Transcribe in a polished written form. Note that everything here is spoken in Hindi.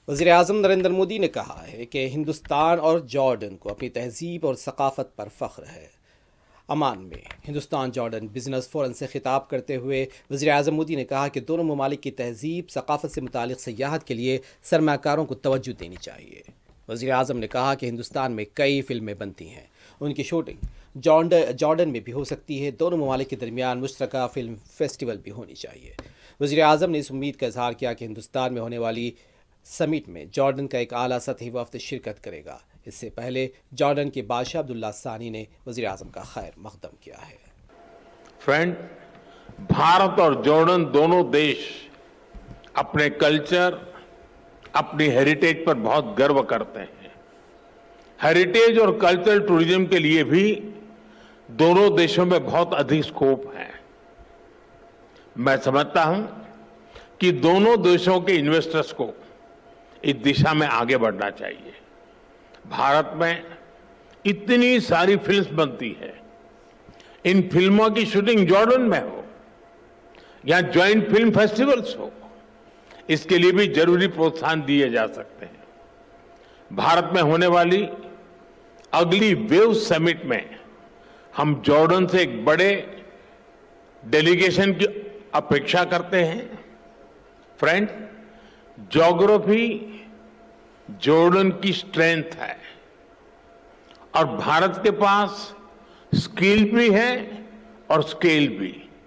वज़ीर-ए-आज़म नरेंद्र मोदी ने कहा है कि हिंदुस्तान और जॉर्डन को अपनी तहजीब और सकाफत पर फ़ख्र है। अमान में हिंदुस्तान जॉर्डन बिजनेस फोरम से खिताब करते हुए वज़ीर-ए-आज़म मोदी ने कहा कि दोनों ममालिक की तहजीब सकाफत से मुतालिक सयाहत के लिए सरमाकारों को तवज्जो देनी चाहिए। वज़ीर-ए-आज़म ने कहा कि हिंदुस्तान में कई फिल्में बनती हैं, उनकी शूटिंग जॉर्डन में भी हो सकती है। दोनों ममालिक के दरमियान मुश्तरका फिल्म फेस्टिवल भी होनी चाहिए। वज़ीर-ए-आज़म ने इस उम्मीद का इजहार किया कि हिंदुस्तान में होने वाली समिट में जॉर्डन का एक आला सतही वफ्द शिरकत करेगा। इससे पहले जॉर्डन के बादशाह अब्दुल्ला सानी ने वज़ीर-ए-आज़म का खैर मकदम किया है। फ्रेंड, भारत और जॉर्डन दोनों देश अपने कल्चर, अपनी हेरिटेज पर बहुत गर्व करते हैं। हेरिटेज और कल्चरल टूरिज्म के लिए भी दोनों देशों में बहुत अधिक स्कोप है। मैं समझता हूं कि दोनों देशों के इन्वेस्टर्स को इस दिशा में आगे बढ़ना चाहिए। भारत में इतनी सारी फिल्म्स बनती है, इन फिल्मों की शूटिंग जॉर्डन में हो या ज्वाइंट फिल्म फेस्टिवल्स हो, इसके लिए भी जरूरी प्रोत्साहन दिए जा सकते हैं। भारत में होने वाली अगली वेव समिट में हम जॉर्डन से एक बड़े डेलीगेशन की अपेक्षा करते हैं। फ्रेंड, ज्योग्राफी जॉर्डन की स्ट्रेंथ है और भारत के पास स्किल भी है और स्केल भी।